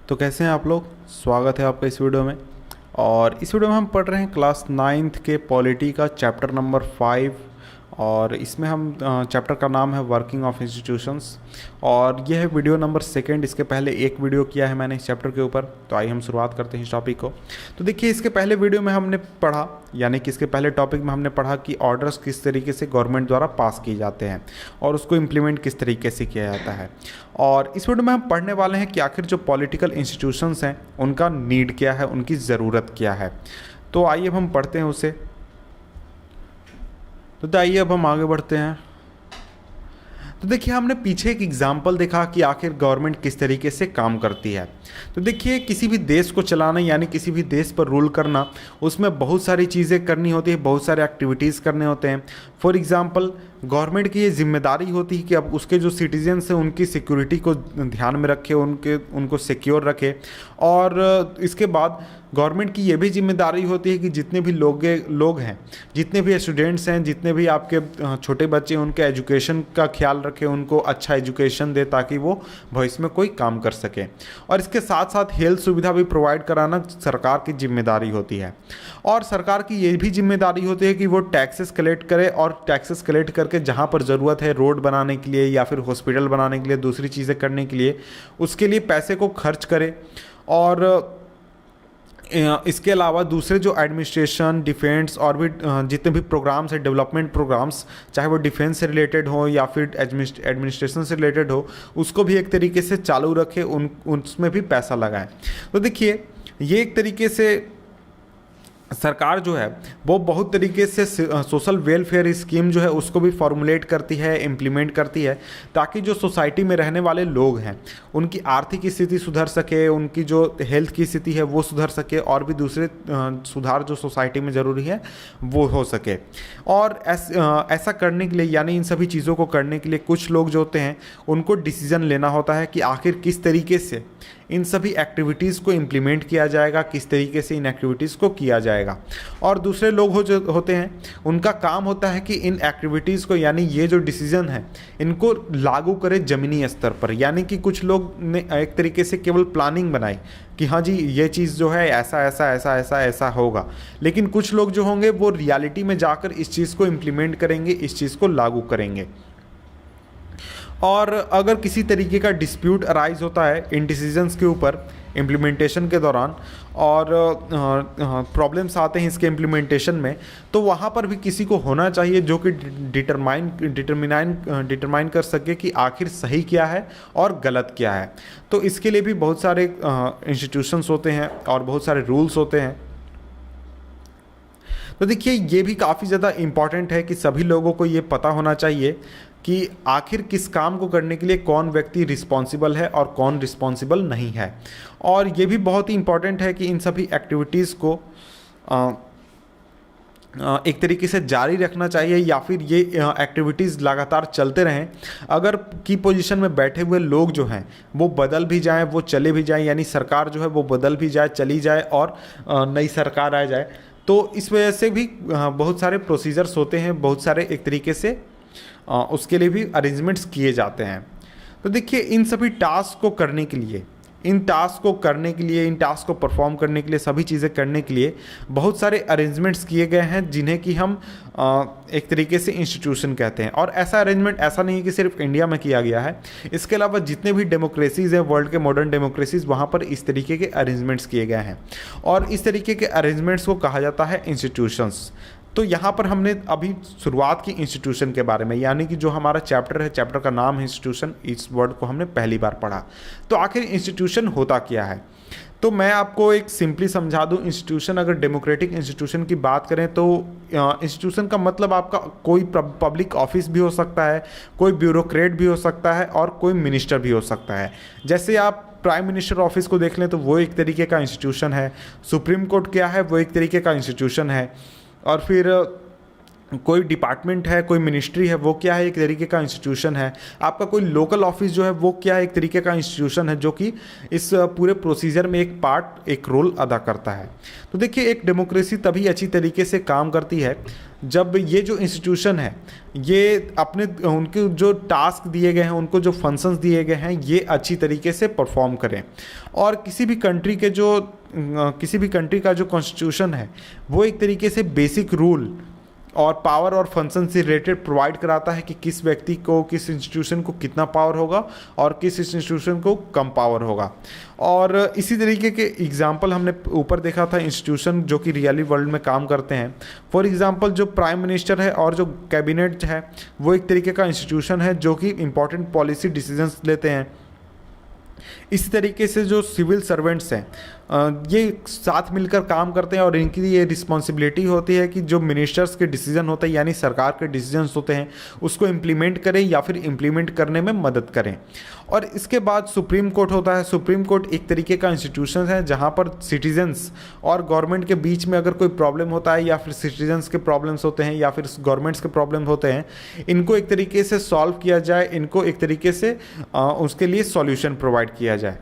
तो कैसे हैं आप लोग। स्वागत है आपका इस वीडियो में। और इस वीडियो में हम पढ़ रहे हैं क्लास 9th के पॉलिटी का चैप्टर नंबर 5। और इसमें हम चैप्टर का नाम है वर्किंग ऑफ इंस्टीट्यूशंस। और यह है वीडियो नंबर 2। इसके पहले एक वीडियो किया है मैंने इस चैप्टर के ऊपर। तो आइए हम शुरुआत करते हैं इस टॉपिक को। तो देखिए, इसके पहले वीडियो में हमने पढ़ा, यानी कि इसके पहले टॉपिक में हमने पढ़ा कि ऑर्डर्स किस तरीके से गवर्नमेंट द्वारा पास किए जाते हैं और उसको इम्प्लीमेंट किस तरीके से किया जाता है। और इस वीडियो में हम पढ़ने वाले हैं कि आखिर जो पॉलिटिकल इंस्टीट्यूशंस हैं उनका नीड क्या है, उनकी ज़रूरत क्या है। तो आइए अब हम पढ़ते हैं उसे। तो आइए अब हम आगे बढ़ते हैं। तो देखिए, हमने पीछे एक एग्जाम्पल देखा कि आखिर गवर्नमेंट किस तरीके से काम करती है। तो देखिए, किसी भी देश को चलाना यानी किसी भी देश पर रूल करना, उसमें बहुत सारी चीज़ें करनी होती है, बहुत सारे एक्टिविटीज़ करने होते हैं। फॉर एग्जांपल, गवर्नमेंट की ये जिम्मेदारी होती है कि अब उसके जो सिटीजन्स हैं उनकी सिक्योरिटी को ध्यान में रखे, उनको सिक्योर रखे। और इसके बाद गवर्नमेंट की ये भी जिम्मेदारी होती है कि जितने भी लोग हैं, जितने भी स्टूडेंट्स हैं, जितने भी आपके छोटे बच्चे हैं, उनके एजुकेशन का ख्याल रखे, उनको अच्छा एजुकेशन दे ताकि वो भविष्य में कोई काम कर सके। और इसके साथ साथ हेल्थ सुविधा भी प्रोवाइड कराना सरकार की जिम्मेदारी होती है। और सरकार की ये भी जिम्मेदारी होती है कि वो टैक्सेस कलेक्ट करे, और टैक्सेस कलेक्ट करके जहाँ पर ज़रूरत है रोड बनाने के लिए या फिर हॉस्पिटल बनाने के लिए, दूसरी चीज़ें करने के लिए, उसके लिए पैसे को खर्च करे। और इसके अलावा दूसरे जो एडमिनिस्ट्रेशन, डिफेंस और भी जितने भी प्रोग्राम्स हैं, डेवलपमेंट प्रोग्राम्स, चाहे वो डिफेंस से रिलेटेड हो या फिर एडमिनिस्ट्रेशन से रिलेटेड हो, उसको भी एक तरीके से चालू रखे, उसमें भी पैसा लगाएं। तो देखिए, ये एक तरीके से सरकार जो है वो बहुत तरीके से सोशल वेलफेयर स्कीम जो है उसको भी फॉर्मुलेट करती है, इम्प्लीमेंट करती है, ताकि जो सोसाइटी में रहने वाले लोग हैं उनकी आर्थिक स्थिति सुधर सके, उनकी जो हेल्थ की स्थिति है वो सुधर सके, और भी दूसरे सुधार जो सोसाइटी में ज़रूरी है वो हो सके। और ऐसा करने के लिए, यानी इन सभी चीज़ों को करने के लिए कुछ लोग जो होते हैं उनको डिसीजन लेना होता है कि आखिर किस तरीके से इन सभी एक्टिविटीज़ को इम्प्लीमेंट किया जाएगा, किस तरीके से इन एक्टिविटीज़ को किया जाएगा। और दूसरे लोग होते हैं, उनका काम होता है कि इन एक्टिविटीज़ को, यानी ये जो डिसीजन है, इनको लागू करें ज़मीनी स्तर पर। यानी कि कुछ लोग ने एक तरीके से केवल प्लानिंग बनाई कि हाँ जी, ये चीज़ जो है ऐसा ऐसा ऐसा ऐसा ऐसा होगा, लेकिन कुछ लोग जो होंगे वो रियलिटी में जाकर इस चीज़ को इम्प्लीमेंट करेंगे, इस चीज़ को लागू करेंगे। और अगर किसी तरीके का डिस्प्यूट अराइज होता है इन डिसीजंस के ऊपर इम्प्लीमेंटेशन के दौरान, और प्रॉब्लम्स आते हैं इसके इम्प्लीमेंटेशन में, तो वहाँ पर भी किसी को होना चाहिए जो कि डिटरमाइन कर सके कि आखिर सही क्या है और गलत क्या है। तो इसके लिए भी बहुत सारे इंस्टीट्यूशंस होते हैं और बहुत सारे रूल्स होते हैं। तो देखिए, ये भी काफ़ी ज़्यादा इम्पॉर्टेंट है कि सभी लोगों को ये पता होना चाहिए कि आखिर किस काम को करने के लिए कौन व्यक्ति रिस्पॉन्सिबल है और कौन रिस्पॉन्सिबल नहीं है। और ये भी बहुत ही इम्पॉर्टेंट है कि इन सभी एक्टिविटीज़ को एक तरीके से जारी रखना चाहिए, या फिर ये एक्टिविटीज़ लगातार चलते रहें। अगर की पोजीशन में बैठे हुए लोग जो हैं वो बदल भी जाएं, वो चले भी जाएं, यानी सरकार जो है वो बदल भी जाए, चली जाए और नई सरकार आ जाए, तो इस वजह से भी बहुत सारे प्रोसीजर्स होते हैं, बहुत सारे एक तरीके से उसके लिए भी अरेंजमेंट्स किए जाते हैं। तो देखिए, इन सभी टास्क को करने के लिए, इन टास्क को परफॉर्म करने के लिए, सभी चीज़ें करने के लिए बहुत सारे अरेंजमेंट्स किए गए हैं, जिन्हें कि हम एक तरीके से इंस्टीट्यूशन कहते हैं। और ऐसा अरेंजमेंट ऐसा नहीं है कि सिर्फ इंडिया में किया गया है, इसके अलावा जितने भी डेमोक्रेसीज़ हैं, वर्ल्ड के मॉडर्न डेमोक्रेसीज़, वहाँ पर इस तरीके के अरेंजमेंट्स किए गए हैं। और इस तरीके के अरेंजमेंट्स को कहा जाता है इंस्टीट्यूशंस। तो यहाँ पर हमने अभी शुरुआत की इंस्टीट्यूशन के बारे में, यानी कि जो हमारा चैप्टर है, चैप्टर का नाम है इंस्टीट्यूशन, इस वर्ड को हमने पहली बार पढ़ा। तो आखिर इंस्टीट्यूशन होता क्या है, तो मैं आपको एक सिंपली समझा दूं। इंस्टीट्यूशन, अगर डेमोक्रेटिक इंस्टीट्यूशन की बात करें तो इंस्टीट्यूशन का मतलब आपका कोई पब्लिक ऑफिस भी हो सकता है, कोई ब्यूरोक्रेट भी हो सकता है, और कोई मिनिस्टर भी हो सकता है। जैसे आप प्राइम मिनिस्टर ऑफिस को देख लें तो वो एक तरीके का इंस्टीट्यूशन है, सुप्रीम कोर्ट क्या है वो एक तरीके का इंस्टीट्यूशन है, और फिर कोई डिपार्टमेंट है, कोई मिनिस्ट्री है, वो क्या है, एक तरीके का इंस्टीट्यूशन है। आपका कोई लोकल ऑफिस जो है वो क्या है, एक तरीके का इंस्टीट्यूशन है जो कि इस पूरे प्रोसीजर में एक पार्ट, एक रोल अदा करता है। तो देखिए एक डेमोक्रेसी तभी अच्छी तरीके से काम करती है जब ये जो इंस्टीट्यूशन है ये अपने उनके जो टास्क दिए गए हैं, उनको जो फंक्शंस दिए गए हैं, ये अच्छी तरीके से परफॉर्म करें। और किसी भी कंट्री का जो कॉन्स्टिट्यूशन है वो एक तरीके से बेसिक रूल और पावर और फंक्शन से रिलेटेड प्रोवाइड कराता है कि किस व्यक्ति को, किस इंस्टीट्यूशन को कितना पावर होगा और किस इंस्टीट्यूशन को कम पावर होगा। और इसी तरीके के एग्जाम्पल हमने ऊपर देखा था इंस्टीट्यूशन जो कि रियली वर्ल्ड में काम करते हैं। फॉर एग्जांपल जो प्राइम मिनिस्टर है और जो कैबिनेट है वो एक तरीके का इंस्टीट्यूशन है जो कि इंपॉर्टेंट पॉलिसी डिसीजंस लेते हैं। इसी तरीके से जो सिविल सर्वेंट्स हैं ये साथ मिलकर काम करते हैं और इनकी ये रिस्पॉन्सिबिलिटी होती है कि जो मिनिस्टर्स के डिसीजन होते हैं यानी सरकार के डिसीजंस होते हैं उसको इम्प्लीमेंट करें या फिर इम्प्लीमेंट करने में मदद करें। और इसके बाद सुप्रीम कोर्ट होता है। सुप्रीम कोर्ट एक तरीके का इंस्टीट्यूशन है जहाँ पर सिटीजन्स और गवर्नमेंट के बीच में अगर कोई प्रॉब्लम होता है या फिर सिटीजन्स के प्रॉब्लम्स होते हैं या फिर गवर्नमेंट्स के प्रॉब्लम होते हैं, इनको एक तरीके से सॉल्व किया जाए, इनको एक तरीके से उसके लिए सॉल्यूशन प्रोवाइड किया जाए।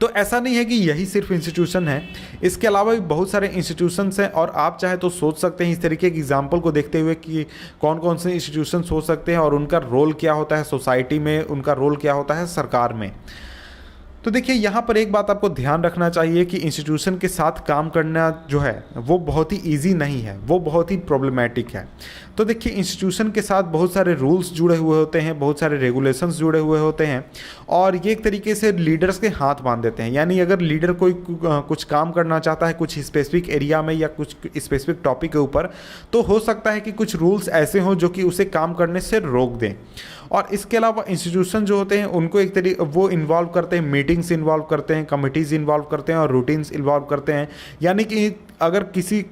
तो ऐसा नहीं है कि यही सिर्फ इंस्टीट्यूशन है, इसके अलावा भी बहुत सारे इंस्टीट्यूशंस हैं और आप चाहे तो सोच सकते हैं इस तरीके के एग्जाम्पल को देखते हुए कि कौन कौन से इंस्टीट्यूशंस हो सकते हैं और उनका रोल क्या होता है सोसाइटी में, उनका रोल क्या होता है सरकार में। तो देखिए यहाँ पर एक बात आपको ध्यान रखना चाहिए कि इंस्टीट्यूशन के साथ काम करना जो है वो बहुत ही ईजी नहीं है, वो बहुत ही प्रॉब्लमेटिक है। तो देखिए इंस्टीट्यूशन के साथ बहुत सारे रूल्स जुड़े हुए होते हैं, बहुत सारे रेगुलेशंस जुड़े हुए होते हैं और ये एक तरीके से लीडर्स के हाथ बांध देते हैं। यानी अगर लीडर कोई कुछ काम करना चाहता है कुछ स्पेसिफिक एरिया में या कुछ स्पेसिफिक टॉपिक के ऊपर, तो हो सकता है कि कुछ रूल्स ऐसे हों जो कि उसे काम करने से रोक दें। और इसके अलावा इंस्टीट्यूशन जो होते हैं उनको एक तरीके वो इन्वॉल्व करते हैं, मीटिंग्स इन्वॉल्व करते हैं, कमिटीज़ इन्वॉल्व करते हैं और रूटीन्स इन्वॉल्व करते हैं। यानी कि अगर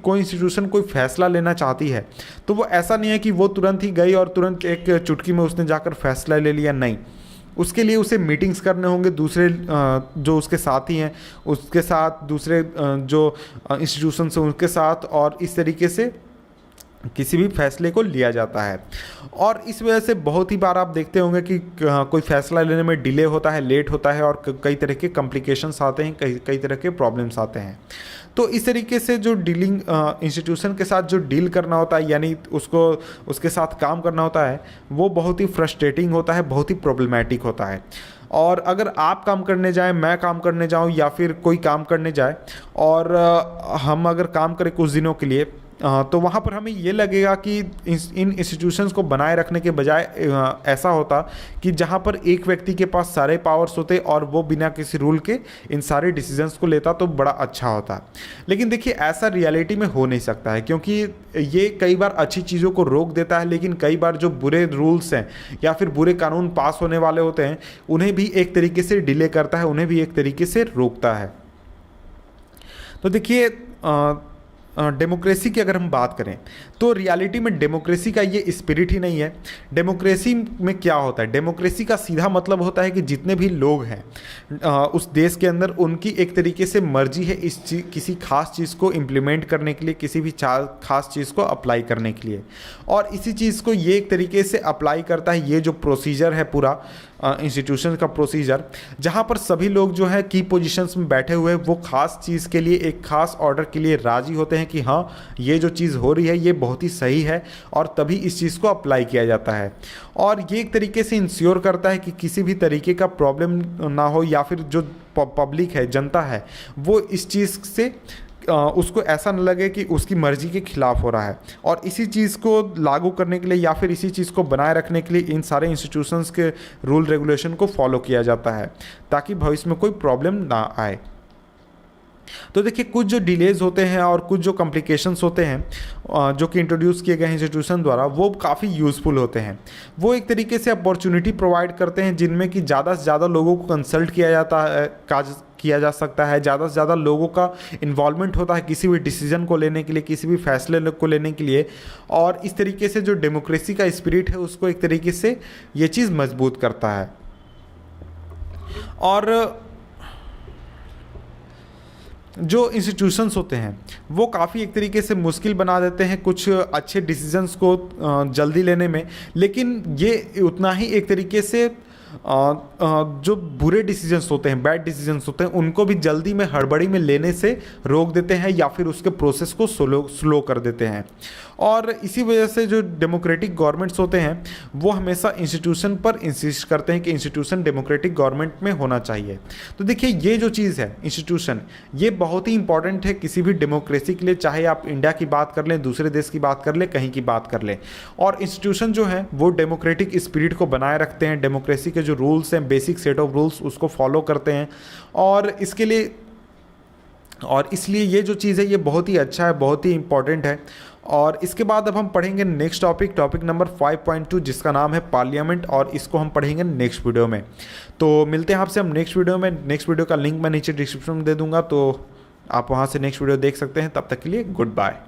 कोई इंस्टीट्यूशन कोई फैसला लेना चाहती है तो वो ऐसा नहीं है कि वो तुरंत ही गई और तुरंत एक चुटकी में उसने जाकर फैसला ले लिया, नहीं। उसके लिए उसे मीटिंग्स करने होंगे दूसरे जो उसके साथी हैं उसके साथ, दूसरे जो इंस्टीट्यूशन हैं उनके साथ, और इस तरीके से किसी भी फैसले को लिया जाता है। और इस वजह से बहुत ही बार आप देखते होंगे कि कोई फैसला लेने में डिले होता है, लेट होता है और कई तरह के कॉम्प्लिकेशंस आते हैं, कई तरह के प्रॉब्लम्स आते हैं। तो इस तरीके से जो डीलिंग इंस्टीट्यूशन के साथ जो डील करना होता है यानी उसके साथ काम करना होता है वो बहुत ही फ्रस्ट्रेटिंग होता है, बहुत ही प्रॉब्लमेटिक होता है। और अगर आप काम करने जाएं, मैं काम करने जाऊं या फिर कोई काम करने जाए और हम अगर काम करें कुछ दिनों के लिए तो वहाँ पर हमें ये लगेगा कि इन इंस्टीट्यूशंस को बनाए रखने के बजाय ऐसा होता कि जहाँ पर एक व्यक्ति के पास सारे पावर्स होते और वो बिना किसी रूल के इन सारे डिसीजंस को लेता तो बड़ा अच्छा होता। लेकिन देखिए ऐसा रियलिटी में हो नहीं सकता है क्योंकि ये कई बार अच्छी चीज़ों को रोक देता है, लेकिन कई बार जो बुरे रूल्स हैं या फिर बुरे कानून पास होने वाले होते हैं उन्हें भी एक तरीके से डिले करता है, उन्हें भी एक तरीके से रोकता है। तो देखिए डेमोक्रेसी की अगर हम बात करें तो रियलिटी में डेमोक्रेसी का ये स्पिरिट ही नहीं है। डेमोक्रेसी में क्या होता है, डेमोक्रेसी का सीधा मतलब होता है कि जितने भी लोग हैं उस देश के अंदर उनकी एक तरीके से मर्जी है किसी खास चीज़ को इम्प्लीमेंट करने के लिए, किसी भी खास चीज़ को अप्लाई करने के लिए। और इसी चीज़ को ये एक तरीके से अप्लाई करता है ये जो प्रोसीजर है पूरा इंस्टीट्यूशन का प्रोसीजर, जहाँ पर सभी लोग जो है की पोजीशंस में बैठे हुए हैं वो खास चीज़ के लिए, एक खास ऑर्डर के लिए राजी होते हैं कि हाँ ये जो चीज़ हो रही है ये बहुत ही सही है और तभी इस चीज़ को अप्लाई किया जाता है। और ये एक तरीके से इंश्योर करता है कि किसी भी तरीके का प्रॉब्लम ना हो या फिर जो पब्लिक है, जनता है, वो इस चीज़ से उसको ऐसा न लगे कि उसकी मर्जी के खिलाफ हो रहा है। और इसी चीज़ को लागू करने के लिए या फिर इसी चीज़ को बनाए रखने के लिए इन सारे इंस्टीट्यूशंस के रूल रेगुलेशन को फॉलो किया जाता है ताकि भविष्य में कोई प्रॉब्लम ना आए। तो देखिए कुछ जो डिलेज होते हैं और कुछ जो कॉम्प्लिकेशंस होते हैं जो कि इंट्रोड्यूस किए गए इंस्टीट्यूशन द्वारा वो काफ़ी यूज़फुल होते हैं। वो एक तरीके से अपॉर्चुनिटी प्रोवाइड करते हैं जिनमें कि ज़्यादा से ज़्यादा लोगों को कंसल्ट किया जा सकता है, ज़्यादा से ज़्यादा लोगों का इन्वॉल्वमेंट होता है किसी भी डिसीजन को लेने के लिए, किसी भी फैसले को लेने के लिए। और इस तरीके से जो डेमोक्रेसी का स्पिरिट है उसको एक तरीके से ये चीज़ मजबूत करता है। और जो इंस्टीट्यूशंस होते हैं वो काफ़ी एक तरीके से मुश्किल बना देते हैं कुछ अच्छे डिसीजंस को जल्दी लेने में, लेकिन ये उतना ही एक तरीके से जो बुरे डिसीजंस होते हैं, बैड डिसीजंस होते हैं, उनको भी जल्दी में हड़बड़ी में लेने से रोक देते हैं या फिर उसके प्रोसेस को स्लो कर देते हैं। और इसी वजह से जो डेमोक्रेटिक गवर्नमेंट्स होते हैं वो हमेशा इंस्टीट्यूशन पर इंसिस्ट करते हैं कि इंस्टीट्यूशन डेमोक्रेटिक गवर्नमेंट में होना चाहिए। तो देखिए ये जो चीज़ है इंस्टीट्यूशन, ये बहुत ही इंपॉर्टेंट है किसी भी डेमोक्रेसी के लिए, चाहे आप इंडिया की बात कर लें, दूसरे देश की बात कर लें, कहीं की बात कर लें। और इंस्टीट्यूशन जो है वो डेमोक्रेटिक स्पिरिट को बनाए रखते हैं, डेमोक्रेसी के जो रूल्स हैं, बेसिक सेट ऑफ रूल्स, उसको फॉलो करते हैं। और इसके लिए और इसलिए ये जो चीज़ है ये बहुत ही अच्छा है, बहुत ही इंपॉर्टेंट है। और इसके बाद अब हम पढ़ेंगे नेक्स्ट टॉपिक नंबर 5.2, जिसका नाम है पार्लियामेंट, और इसको हम पढ़ेंगे नेक्स्ट वीडियो में। तो मिलते हैं आपसे हम नेक्स्ट वीडियो में। नेक्स्ट वीडियो का लिंक मैं नीचे डिस्क्रिप्शन में दे दूंगा, तो आप वहाँ से नेक्स्ट वीडियो देख सकते हैं। तब तक के लिए गुड बाय।